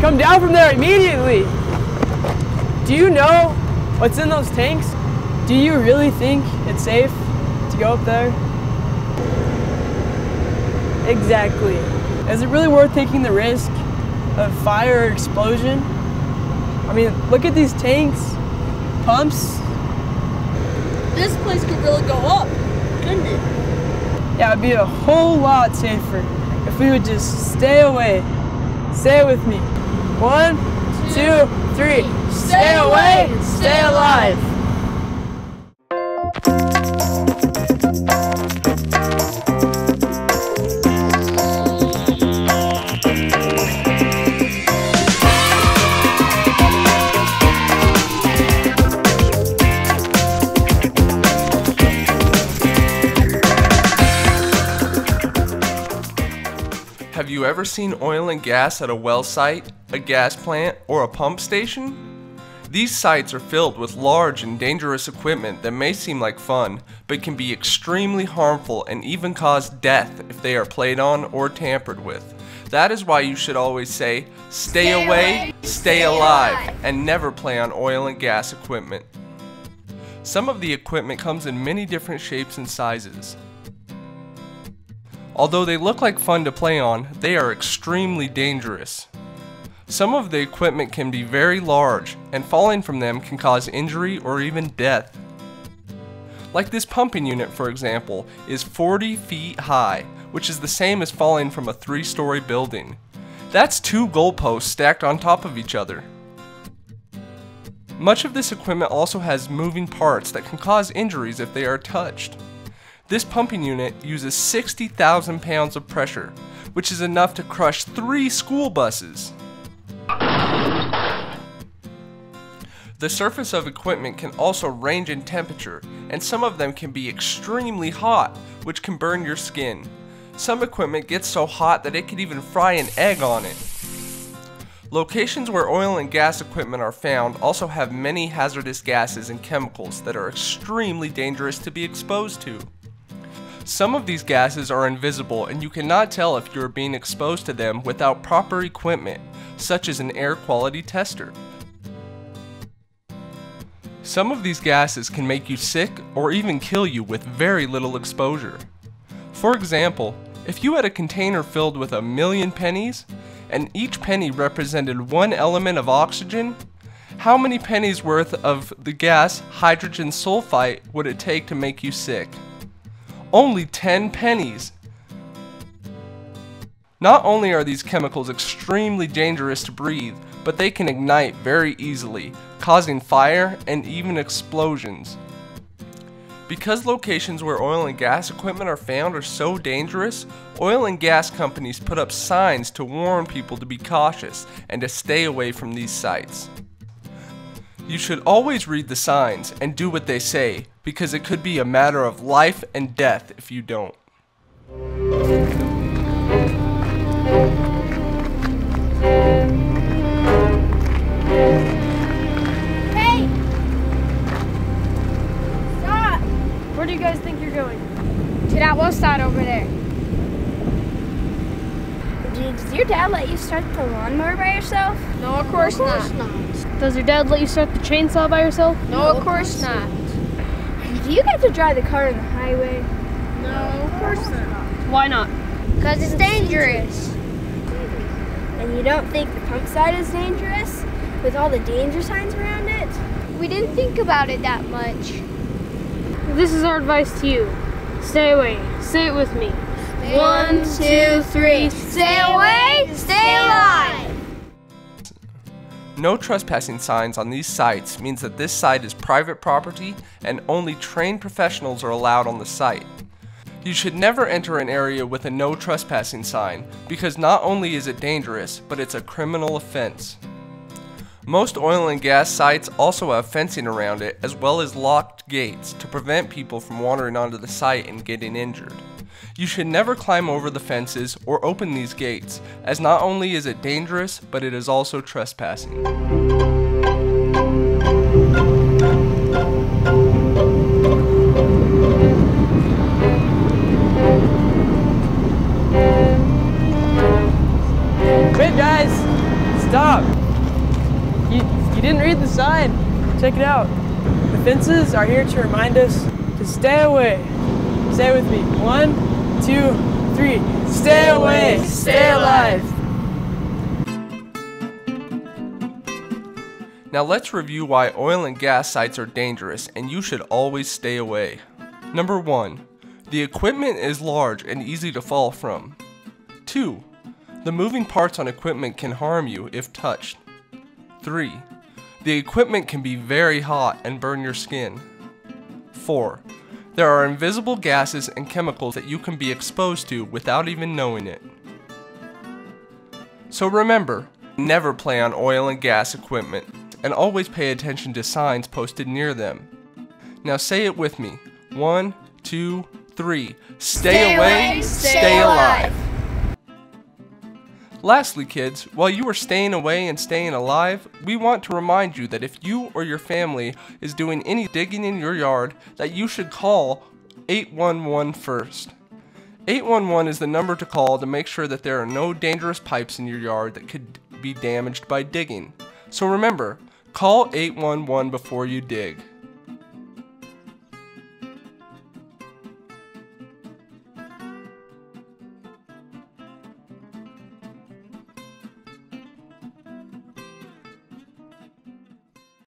Come down from there immediately! Do you know what's in those tanks? Do you really think it's safe to go up there? Exactly. Is it really worth taking the risk of fire or explosion? I mean, look at these tanks, pumps. This place could really go up, couldn't it? Yeah, it'd be a whole lot safer if we would just stay away. Say it with me. 1, 2, 3. Stay away, stay alive. Have you ever seen oil and gas at a well site, a gas plant, or a pump station? These sites are filled with large and dangerous equipment that may seem like fun, but can be extremely harmful and even cause death if they are played on or tampered with. That is why you should always say, stay away, stay alive, and never play on oil and gas equipment. Some of the equipment comes in many different shapes and sizes. Although they look like fun to play on, they are extremely dangerous. Some of the equipment can be very large, and falling from them can cause injury or even death. Like this pumping unit, for example, is 40 feet high, which is the same as falling from a 3-story building. That's 2 goalposts stacked on top of each other. Much of this equipment also has moving parts that can cause injuries if they are touched. This pumping unit uses 60,000 pounds of pressure, which is enough to crush 3 school buses. The surface of equipment can also range in temperature, and some of them can be extremely hot, which can burn your skin. Some equipment gets so hot that it could even fry an egg on it. Locations where oil and gas equipment are found also have many hazardous gases and chemicals that are extremely dangerous to be exposed to. Some of these gases are invisible and you cannot tell if you are being exposed to them without proper equipment, such as an air quality tester. Some of these gases can make you sick or even kill you with very little exposure. For example, if you had a container filled with 1,000,000 pennies, and each penny represented 1 element of oxygen, how many pennies worth of the gas hydrogen sulfide would it take to make you sick? Only 10 pennies. Not only are these chemicals extremely dangerous to breathe, but they can ignite very easily, causing fire and even explosions. Because locations where oil and gas equipment are found are so dangerous, oil and gas companies put up signs to warn people to be cautious and to stay away from these sites. You should always read the signs and do what they say, because it could be a matter of life and death if you don't. Hey! Stop! Where do you guys think you're going? To that well side over there. Does your dad let you start the lawnmower by yourself? No, of course not. Does your dad let you start the chainsaw by yourself? No, of course not. Do you get to drive the car on the highway? No, of course not. Why not? Because it's dangerous. And you don't think the pump side is dangerous? With all the danger signs around it? We didn't think about it that much. This is our advice to you. Stay away. Say it with me. 1, 2, 3. Stay away, stay alive! No trespassing signs on these sites means that this site is private property and only trained professionals are allowed on the site. You should never enter an area with a no trespassing sign because not only is it dangerous, but it's a criminal offense. Most oil and gas sites also have fencing around it as well as locked gates to prevent people from wandering onto the site and getting injured. You should never climb over the fences or open these gates, as not only is it dangerous, but it is also trespassing. Wait, guys! Stop! You didn't read the sign. Check it out. The fences are here to remind us to stay away. Say with me. 1, 2, 3. Stay away! Stay alive! Now let's review why oil and gas sites are dangerous and you should always stay away. Number 1. The equipment is large and easy to fall from. 2. The moving parts on equipment can harm you if touched. 3. The equipment can be very hot and burn your skin. 4. There are invisible gases and chemicals that you can be exposed to without even knowing it. So remember, never play on oil and gas equipment, and always pay attention to signs posted near them. Now say it with me. 1, 2, 3. Stay away, stay alive. Lastly, kids, while you are staying away and staying alive, we want to remind you that if you or your family is doing any digging in your yard, that you should call 811 first. 811 is the number to call to make sure that there are no dangerous pipes in your yard that could be damaged by digging. So remember, call 811 before you dig.